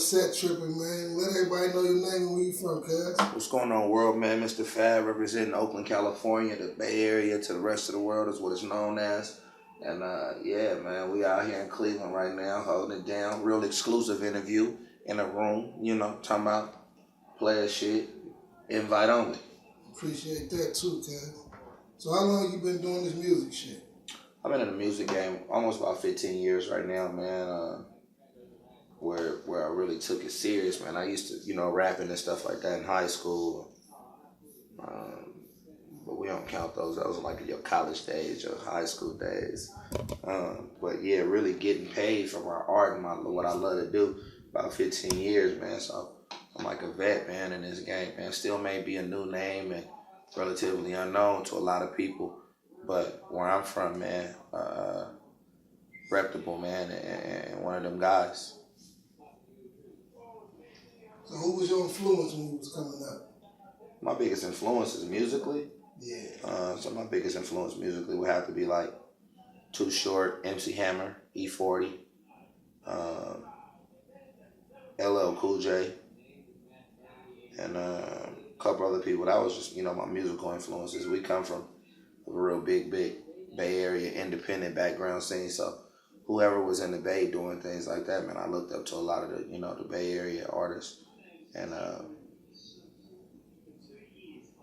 HooliewoodSetTrippin, man. Let everybody know your name and where you from, cuz. What's going on, world, man? Mr. F.A.B representing Oakland, California, the Bay Area to the rest of the world is what it's known as. And yeah, man, we out here in Cleveland right now, holding it down. Real exclusive interview in a room, you know, talking about player shit, invite only. Appreciate that too, cuz. So how long you been doing this music shit? I've been in the music game almost about 15 years right now, man. Where I really took it serious, man. I used to, you know, rapping and stuff like that in high school. But we don't count those. That was like your college days, your high school days. But yeah, really getting paid for my art and what I love to do. About 15 years, man. So I'm like a vet, man, in this game, man. Still may be a new name and relatively unknown to a lot of people. But where I'm from, man, reputable, man, and one of them guys. So who was your influence when you was coming up? My biggest influence is musically. Yeah. So my biggest influence musically would have to be like Too Short, MC Hammer, E40, LL Cool J, and a couple other people. That was just, you know, my musical influences. We come from a real big Bay Area independent background scene, so whoever was in the Bay doing things like that, man, I looked up to a lot of the, you know, the Bay Area artists. And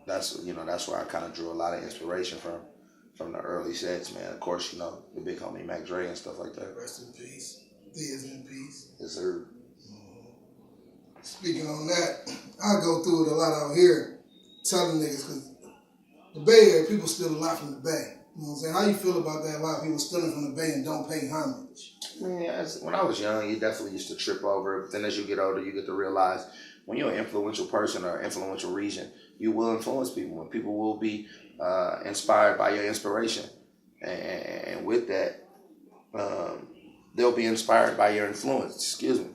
that's, you know, that's where I kind of drew a lot of inspiration from the early sets, man. Of course, you know, the big homie Mac Dre and stuff like that. Rest in peace. Thea's in peace. Yes, sir. Speaking on that, I go through it a lot out here, telling niggas, because the Bay Area, people steal a lot from the Bay. You know what I'm saying? How you feel about that? A lot of people stealing from the Bay and don't pay homage. Yeah, when I was young, you definitely used to trip over it. But then as you get older, you get to realize when you're an influential person or influential region, you will influence people. And people will be inspired by your inspiration. And with that, they'll be inspired by your influence. Excuse me.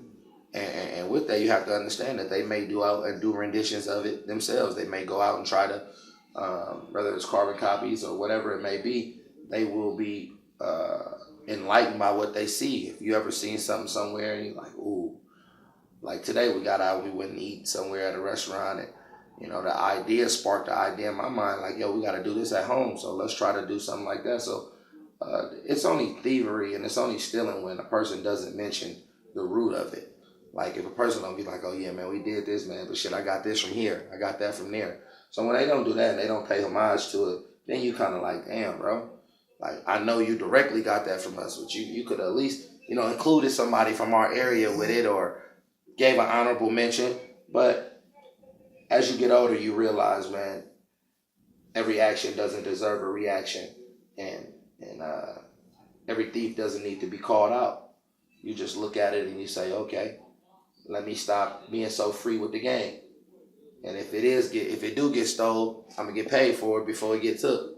And with that, you have to understand that they may do out and do renditions of it themselves. They may go out and try to, whether it's carbon copies or whatever it may be, they will be enlightened by what they see. If you ever seen something somewhere and you're like, ooh, like today we got out, we went and eat somewhere at a restaurant, and you know, the idea sparked the idea in my mind, like, yo, we got to do this at home, so let's try to do something like that. So it's only thievery and it's only stealing when a person doesn't mention the root of it. Like if a person don't be like, oh yeah, man, we did this, man, but shit, I got this from here, I got that from there. So when they don't do that and they don't pay homage to it, then you kind of like, damn, bro. Like, I know you directly got that from us, but you could at least, you know, included somebody from our area with it or gave an honorable mention. But as you get older, you realize, man, every action doesn't deserve a reaction. And every thief doesn't need to be called out. You just look at it and you say, okay, let me stop being so free with the game. And if it do get stole, I'm going to get paid for it before it gets took.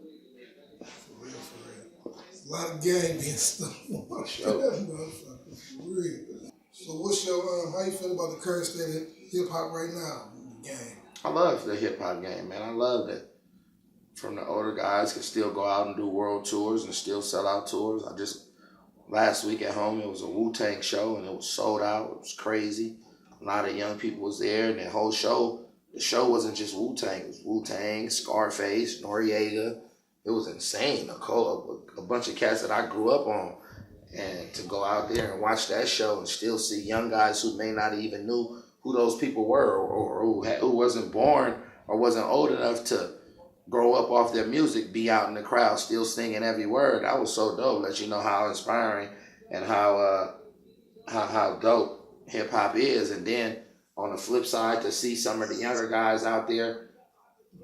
A lot of game being stolen. For sure. For real. So what's your, how you feel about the current state of hip-hop right now in the game? I love the hip-hop game, man. I love that. From the older guys can still go out and do world tours and still sell out tours. Last week at home, it was a Wu-Tang show and it was sold out. It was crazy. A lot of young people was there, and the whole show, the show wasn't just Wu-Tang. It was Wu-Tang, Scarface, Noriega. It was insane. A bunch of cats that I grew up on. And to go out there and watch that show and still see young guys who may not even knew who those people were or who wasn't born or wasn't old enough to grow up off their music, be out in the crowd still singing every word. That was so dope. Let you know how inspiring and how dope hip-hop is. And then on the flip side, to see some of the younger guys out there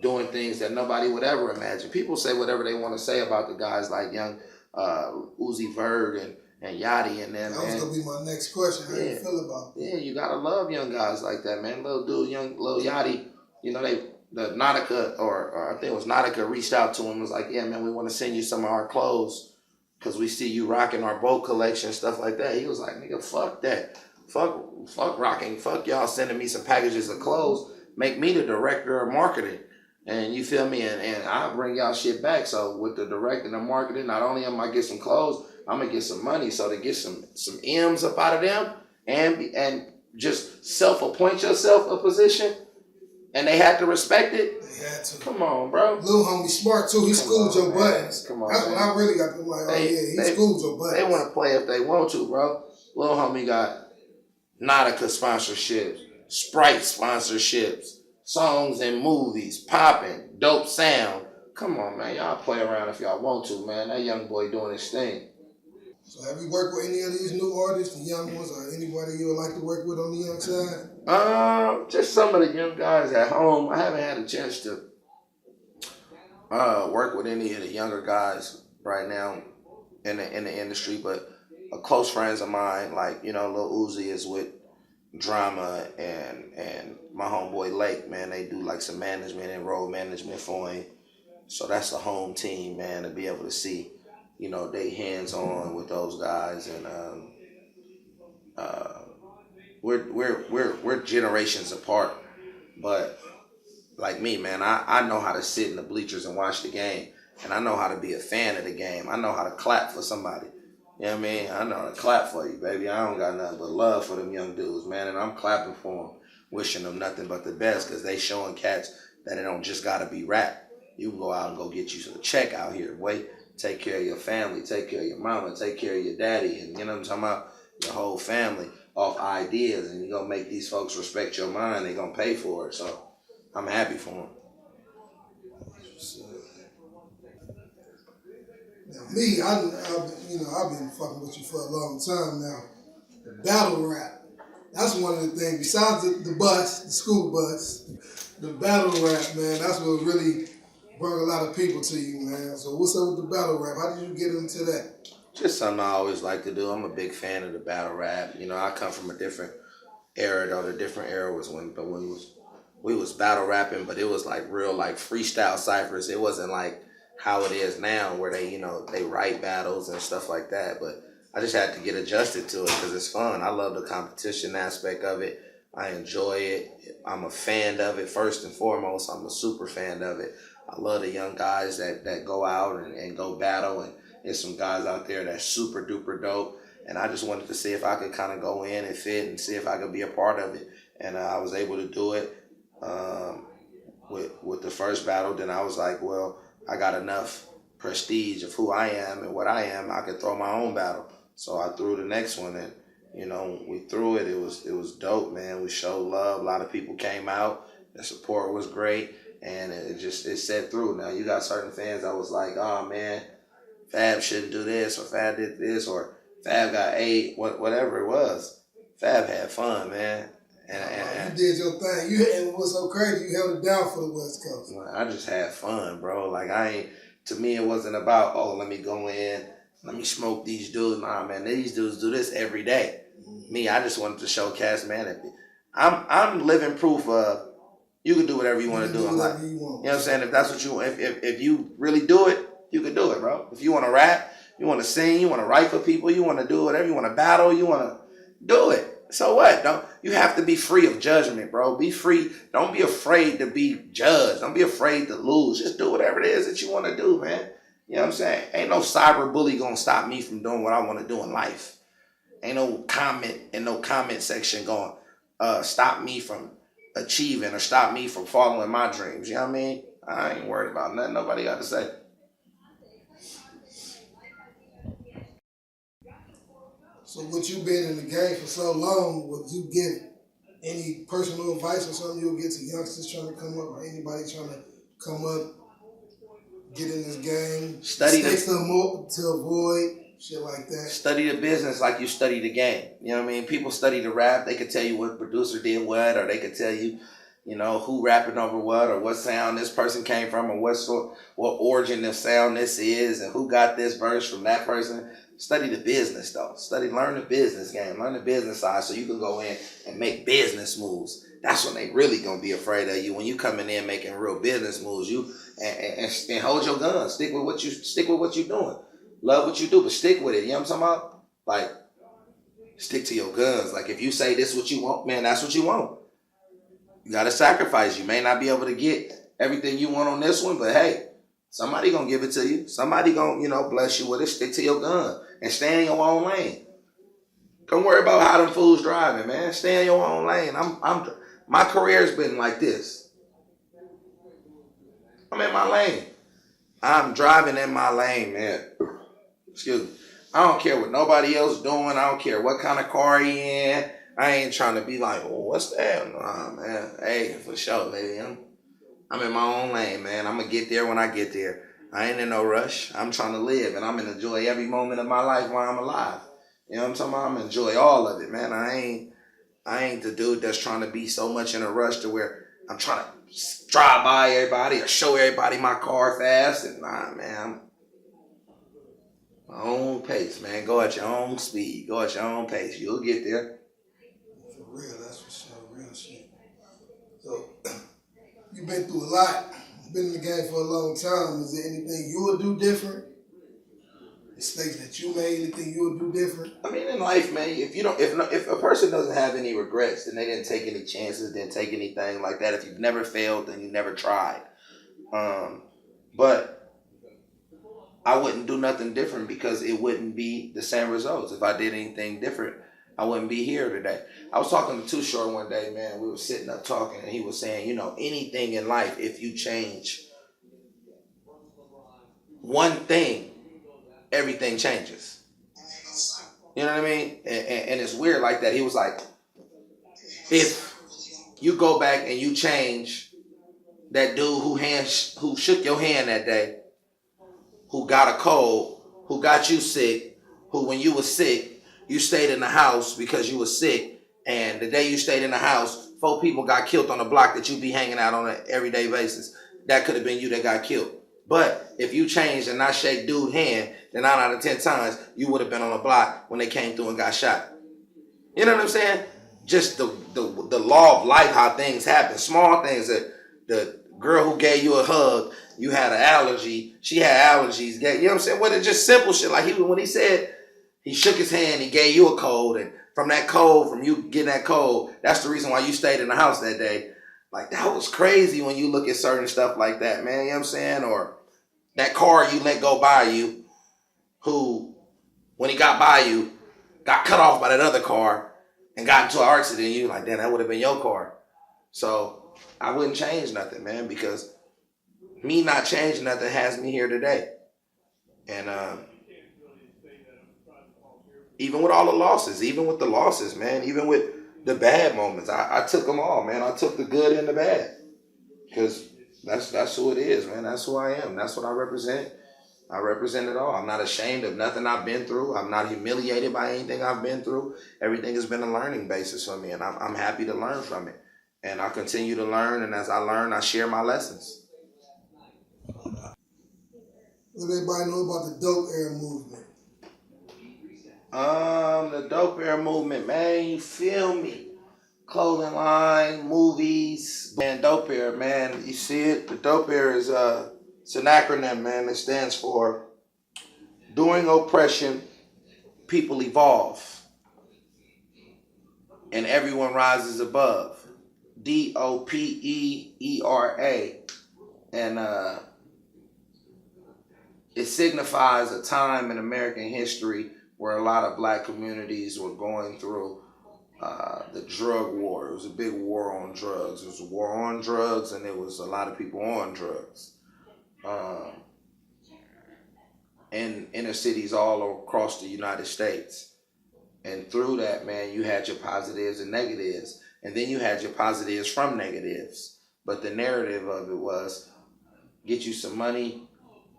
doing things that nobody would ever imagine. People say whatever they want to say about the guys like young Uzi Vert and Yachty and them. That was going to be my next question. How you feel about that? Yeah, you got to love young guys like that, man. Little dude, Lil Yachty, you know, the Nautica, or I think it was Nautica, reached out to him and was like, yeah, man, we want to send you some of our clothes because we see you rocking our boat collection, stuff like that. He was like, nigga, fuck that. Fuck rocking. Fuck y'all sending me some packages of clothes. Make me the director of marketing. And you feel me? And I'll bring y'all shit back. So with the directing and marketing, not only am I get some clothes, I'm gonna get some money. So to get some M's up out of them and just self-appoint yourself a position and they had to respect it? They had to. Come on, bro. Little homie smart too. He schooled your buttons. Come on, That's when I really got to like, oh yeah, he schooled your buttons. They want to play if they want to, bro. Little homie got Nautica sponsorships, Sprite sponsorships, songs and movies, popping, dope sound. Come on, man. Y'all play around if y'all want to, man. That young boy doing his thing. So have you worked with any of these new artists, the young ones, or anybody you would like to work with on the young side? Just some of the young guys at home. I haven't had a chance to work with any of the younger guys right now in the industry, but close friends of mine, like, you know, Lil Uzi is with Drama and my homeboy Lake, man. They do like some management and road management for him. So that's the home team, man, to be able to see, you know, they hands on with those guys, and we're generations apart. But like me, man, I know how to sit in the bleachers and watch the game, and I know how to be a fan of the game. I know how to clap for somebody. You know what I mean? I know how to clap for you, baby. I don't got nothing but love for them young dudes, man, and I'm clapping for them, wishing them nothing but the best, because they showing cats that it don't just got to be rap. You can go out and go get you some check out here, boy. Take care of your family, take care of your mama, take care of your daddy, and you know what I'm talking about? Your whole family off ideas, and you're going to make these folks respect your mind. They're going to pay for it, so I'm happy for them. Now me, I've been fucking with you for a long time now. The battle rap, that's one of the things, besides the school bus, the battle rap, man, that's what really brought a lot of people to you, man. So what's up with the battle rap? How did you get into that? Just something I always like to do. I'm a big fan of the battle rap. You know, I come from a different era, though. The different era was when we was battle rapping, but it was like real like freestyle ciphers. It wasn't like how it is now where they, you know, they write battles and stuff like that. But I just had to get adjusted to it because it's fun. I love the competition aspect of it. I enjoy it. I'm a fan of it first and foremost. I'm a super fan of it. I love the young guys that go out and go battle, and there's some guys out there that's super duper dope. And I just wanted to see if I could kind of go in and fit and see if I could be a part of it. And I was able to do it with the first battle. Then I was like, well, I got enough prestige of who I am and what I am. I could throw my own battle. So I threw the next one, and you know, we threw it. It was dope, man. We showed love. A lot of people came out. The support was great. And it set through. Now you got certain fans that was like, oh man, F.A.B shouldn't do this, or F.A.B did this, or F.A.B got eight, whatever it was. F.A.B had fun, man. And you did your thing. And what's so crazy, you held it down for the West Coast. I just had fun, bro. Like to me it wasn't about, oh, let me go in, let me smoke these dudes. Nah, man, these dudes do this every day. Mm-hmm. Me, I just wanted to show cats, man, I'm living proof of you can do whatever you want to do in life. You know what I'm saying? If that's what you want, if you really do it, you can do it, bro. If you want to rap, you want to sing, you want to write for people, you want to do whatever, you want to battle, you want to do it. So what? You have to be free of judgment, bro. Be free. Don't be afraid to be judged. Don't be afraid to lose. Just do whatever it is that you want to do, man. You know what I'm saying? Ain't no cyber bully gonna stop me from doing what I want to do in life. Ain't no comment in no comment section going stop me from achieving or stop me from following my dreams. You know what I mean? I ain't worried about nothing nobody got to say. So with you being in the game for so long, would you give any personal advice or something you'll get to youngsters trying to come up, or anybody trying to come up, get in this game, to avoid shit like that? Study the business like you study the game. You know what I mean? People study the rap. They could tell you what producer did what, or they could tell you, you know, who rapping over what, or what sound this person came from, or what origin of sound this is, and who got this verse from that person. Study the business, though. Learn the business game. Learn the business side so you can go in and make business moves. That's when they really gonna be afraid of you. When you coming in making real business moves, and hold your guns. Stick with what you doing. Love what you do, but stick with it. You know what I'm talking about? Like, stick to your guns. Like, if you say this is what you want, man, that's what you want. You gotta sacrifice. You may not be able to get everything you want on this one, but hey, somebody gonna give it to you. Somebody gonna, bless you with it. Stick to your gun and stay in your own lane. Don't worry about how them fools driving, man. Stay in your own lane. My career's been like this. I'm in my lane. I'm driving in my lane, man. Excuse me. I don't care what nobody else doing. I don't care what kind of car he in. I ain't trying to be like, oh, what's that? Nah, man. Hey, for sure, baby. I'm in my own lane, man. I'm going to get there when I get there. I ain't in no rush. I'm trying to live, and I'm going to enjoy every moment of my life while I'm alive. You know what I'm talking about? I'm going to enjoy all of it, man. I ain't the dude that's trying to be so much in a rush to where I'm trying to drive by everybody or show everybody my car fast. And nah, man. My own pace, man. Go at your own speed. Go at your own pace. You'll get there. For real, that's for sure. Real shit. So, you've been through a lot. You've been in the game for a long time. Is there anything you would do different? Mistakes that you made, anything you would do different? I mean, in life, man, if a person doesn't have any regrets, then they didn't take any chances, didn't take anything like that. If you've never failed, then you never tried. But I wouldn't do nothing different because it wouldn't be the same results. If I did anything different, I wouldn't be here today. I was talking to Too Short one day, man. We were sitting up talking, and he was saying, anything in life, if you change one thing, everything changes. You know what I mean? And it's weird like that. He was like, if you go back and you change that dude who shook your hand that day, who got a cold, who got you sick, who when you were sick, you stayed in the house because you were sick, and the day you stayed in the house, 4 people got killed on the block that you be hanging out on an everyday basis. That could have been you that got killed. But if you changed and not shake dude's hand, then 9 out of 10 times, you would have been on the block when they came through and got shot. You know what I'm saying? Just the law of life, how things happen. Small things. That the girl who gave you a hug, you had an allergy. She had allergies. You know what I'm saying? Well, it's just simple shit. Like when he said he shook his hand, he gave you a cold. And from that cold, from you getting that cold, that's the reason why you stayed in the house that day. Like, that was crazy when you look at certain stuff like that, man. You know what I'm saying? Or that car you let go by you, who, when he got by you, got cut off by that other car and got into an accident. You like, damn, that would have been your car. So I wouldn't change nothing, man, because me not changing nothing has me here today. And even with all the losses, man, even with the bad moments, I took them all, man. I took the good and the bad, because that's who it is, man. That's who I am. That's what I represent. I represent it all. I'm not ashamed of nothing I've been through. I'm not humiliated by anything I've been through. Everything has been a learning basis for me, and I'm happy to learn from it. And I continue to learn, and as I learn, I share my lessons. Let everybody know about the Dope Era movement. The Dope Era movement, man, you feel me? Clothing line, movies, man, Dope Era, man, you see it? The Dope Era is it's an acronym, man. It stands for During Oppression, People Evolve, and Everyone Rises Above. DOPEERA. And it signifies a time in American history where a lot of black communities were going through the drug war. It was a big war on drugs. It was a war on drugs, and there was a lot of people on drugs. In inner cities all across the United States. And through that, man, you had your positives and negatives. And then you had your positives from negatives. But the narrative of it was get you some money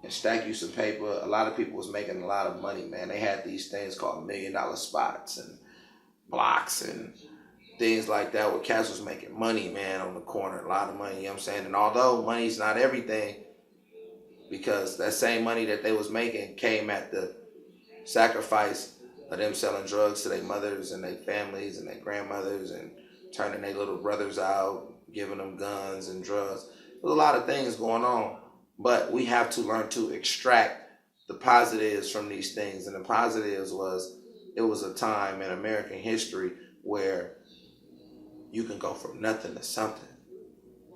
and stack you some paper. A lot of people was making a lot of money, man. They had these things called $1 million spots and blocks and things like that where cats was making money, man, on the corner. A lot of money, you know what I'm saying? And although money's not everything, because that same money that they was making came at the sacrifice of them selling drugs to their mothers and their families and their grandmothers and turning their little brothers out, giving them guns and drugs. There's a lot of things going on, but we have to learn to extract the positives from these things. And the positives was, it was a time in American history where you can go from nothing to something.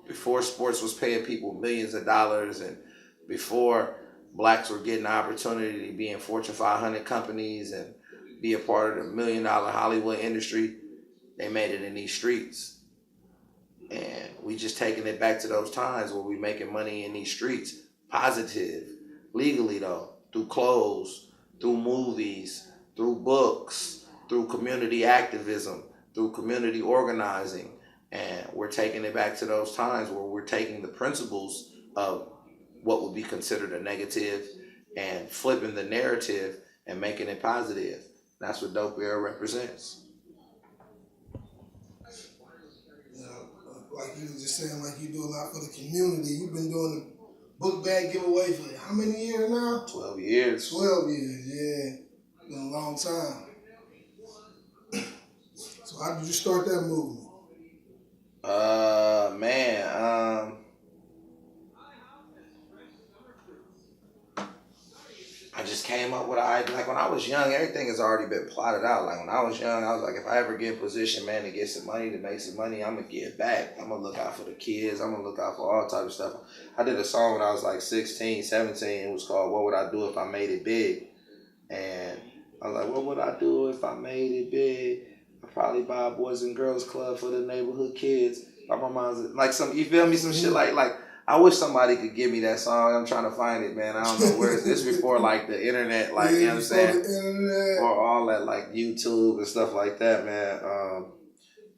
Before sports was paying people millions of dollars, and before blacks were getting the opportunity to be in Fortune 500 companies and be a part of the $1 million Hollywood industry, they made it in these streets. And we just taking it back to those times where we making money in these streets, positive, legally though, through clothes, through movies, through books, through community activism, through community organizing. And we're taking it back to those times where we're taking the principles of what would be considered a negative and flipping the narrative and making it positive. That's what Dope Era represents. Like you were just saying, like you do a lot for the community. You've been doing the book bag giveaway for how many years now? 12 years. 12 years, yeah. Been a long time. So how did you start that movement? I just came up with like when I was young, everything has already been plotted out. Like when I was young, I was like, if I ever get in position, man, to get some money, to make some money, I'm gonna give back. I'm gonna look out for the kids. I'm gonna look out for all type of stuff. I did a song when I was like 16, 17. It was called "What Would I Do If I Made It Big?" And I was like, what would I do if I made it big? I'd probably buy a Boys and Girls Club for the neighborhood kids. My mom's like some, you feel me? Some shit like I wish somebody could give me that song. I'm trying to find it, man. I don't know where it's before like the internet, like, you know what I'm saying? Or all that like YouTube and stuff like that, man.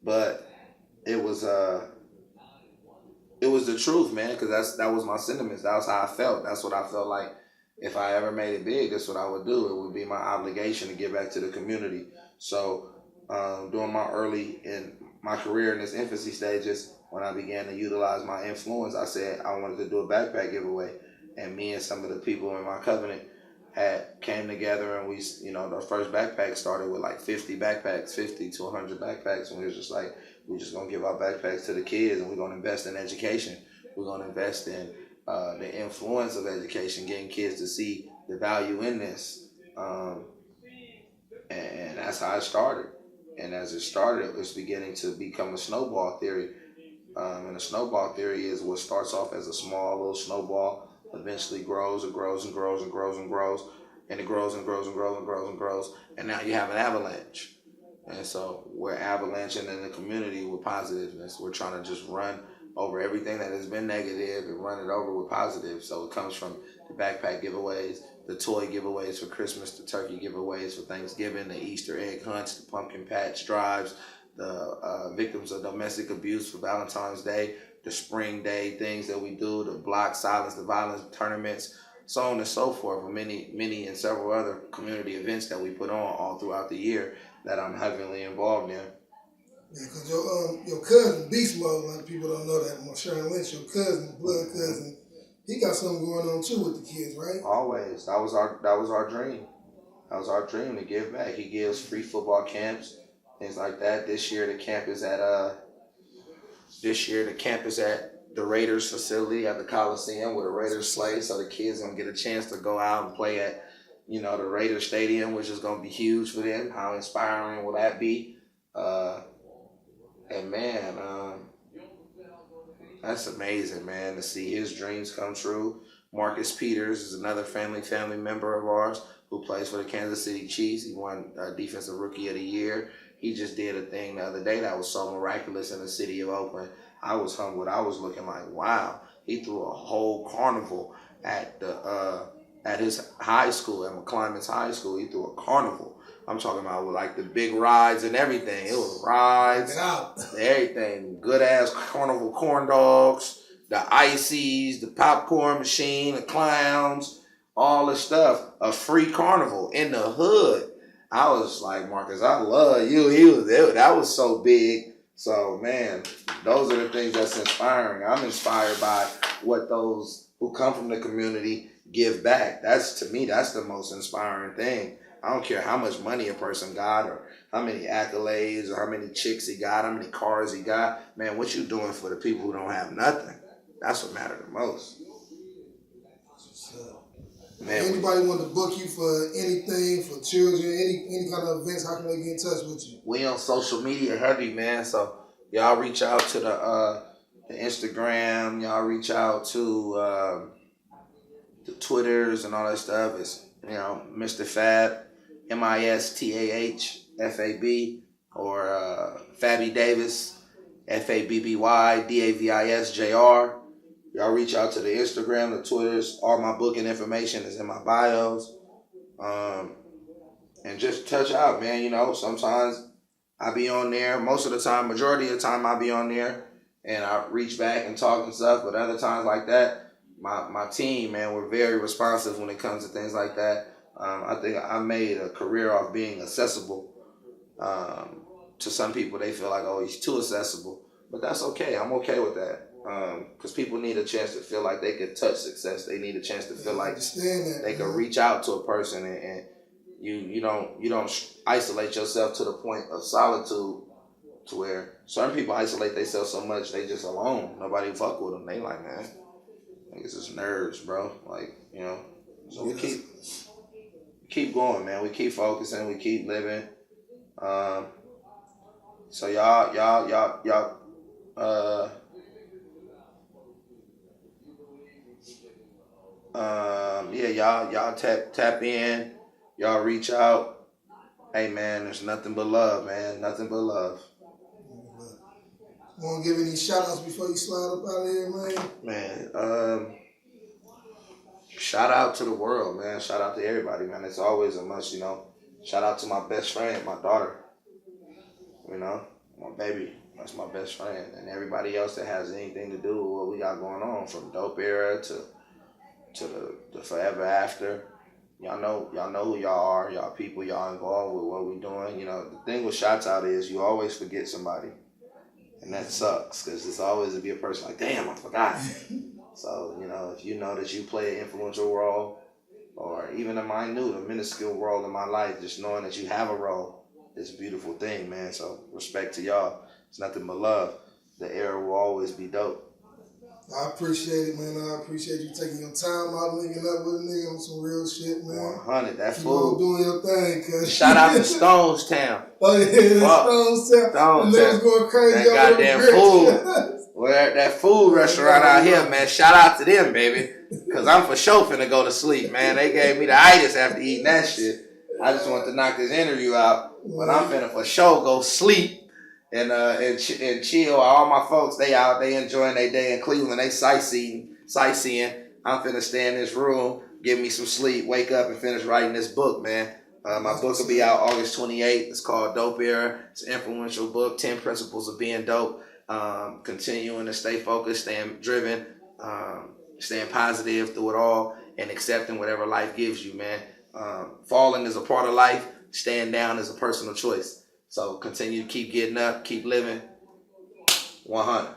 But it was the truth, man, because that was my sentiments. That was how I felt. That's what I felt like. If I ever made it big, that's what I would do. It would be my obligation to give back to the community. So during my career in its infancy stages, when I began to utilize my influence, I said I wanted to do a backpack giveaway. And me and some of the people in my covenant came together, and we, the first backpack started with like 50 backpacks, 50 to 100 backpacks. And we was just like, we're just going to give our backpacks to the kids, and we're going to invest in education. We're going to invest in the influence of education, getting kids to see the value in this. And that's how it started. And as it started, it was beginning to become a snowball theory. And a snowball theory is what starts off as a small little snowball, eventually grows and grows and grows and grows and grows, and it grows and grows and grows and grows and grows, and now you have an avalanche. And so we're avalanching in the community with positiveness. We're trying to just run over everything that has been negative and run it over with positive. So it comes from the backpack giveaways, the toy giveaways for Christmas, the turkey giveaways for Thanksgiving, the Easter egg hunts, the pumpkin patch drives, the victims of domestic abuse for Valentine's Day, the spring day things that we do, the block silence, the violence tournaments, so on and so forth, and many and several other community events that we put on all throughout the year that I'm heavily involved in. Yeah, because your cousin, Beast Mode, a lot of people don't know that. Sharon Lynch, your cousin, blood cousin, he got something going on too with the kids, right? Always. That was our dream. That was our dream, to give back. He gives free football camps, things like that. This year the camp is at the Raiders facility at the Coliseum where the Raiders play, so the kids gonna get a chance to go out and play at, the Raiders Stadium, which is gonna be huge for them. How inspiring will that be? And man, that's amazing, man, to see his dreams come true. Marcus Peters is another family member of ours who plays for the Kansas City Chiefs. He won Defensive Rookie of the Year. He just did a thing the other day that was so miraculous in the city of Oakland. I was humbled. I was looking like, wow. He threw a whole carnival at his high school, at McClymonds High School. He threw a carnival. I'm talking about with like the big rides and everything. It was rides, everything. Good ass carnival corn dogs, the ices, the popcorn machine, the clowns, all the stuff. A free carnival in the hood. I was like, Marcus, I love you. That was so big. So man, those are the things that's inspiring. I'm inspired by what those who come from the community give back. To me, that's the most inspiring thing. I don't care how much money a person got or how many accolades or how many chicks he got, how many cars he got. Man, what you doing for the people who don't have nothing? That's what matters the most. Man, anybody want to book you for anything, for children, any kind of events, how can they get in touch with you? We on social media heavy, man. So y'all reach out to the Instagram. Y'all reach out to the Twitters and all that stuff. It's Mr. F.A.B. Mistah F.A.B. or F.A.B Davis F.A.B.B.Y Davis Jr. Y'all reach out to the Instagram, the Twitters. All my booking information is in my bios. And just touch out, man. You know, sometimes I be on there. Most of the time, majority of the time, I be on there and I reach back and talk and stuff. But other times like that, my team, man, we're very responsive when it comes to things like that. I think I made a career off being accessible. To some people, they feel like, oh, he's too accessible. But that's okay. I'm okay with that. Because people need a chance to feel like they can touch success. They need a chance to feel like they can reach out to a person and you don't isolate yourself to the point of solitude to where certain people isolate themselves so much they just alone. Nobody fuck with them. They like, man, it's just nerds, bro. Like, you know. So we keep going, man. We keep focusing. We keep living. So y'all y'all tap in, y'all reach out. Hey man, there's nothing but love, man. Nothing but love. Want to give any shout outs before you slide up out of here, man? Man, shout out to the world, man. Shout out to everybody, man. It's always a must, you know. Shout out to my best friend, my daughter. You know, my baby. That's my best friend. And everybody else that has anything to do with what we got going on, from Dope Era to the Forever After. Y'all know who y'all are, y'all people, y'all involved with what we doing. You know, the thing with Shots Out is you always forget somebody. And that sucks, because it's always to be a person like, damn, I forgot. So, you know, if you know that you play an influential role, or even a minuscule role in my life, just knowing that you have a role, it's a beautiful thing, man. So respect to y'all. It's nothing but love. The era will always be dope. I appreciate it, man. I appreciate you taking your time out, linking up with a nigga on some real shit, man. 100, that Keep fool. on doing your thing, cuz. Shout out to Stonestown. Oh, yeah, Stonestown. The niggas going crazy. That goddamn food. Well, that food restaurant out here, man. Shout out to them, baby. Because I'm for sure finna go to sleep, man. They gave me the itis after eating that shit. I just want to knock this interview out. But I'm finna for sure go sleep. And chill. All my folks, they out, they enjoying their day in Cleveland. They sightseeing. I'm finna stay in this room, give me some sleep, wake up, and finish writing this book, man. My book will be out August 28th. It's called Dope Era. It's an influential book, 10 Principles of Being Dope. Continuing to stay focused, staying driven, staying positive through it all, and accepting whatever life gives you, man. Falling is a part of life. Staying down is a personal choice. So continue to keep getting up, keep living. 100.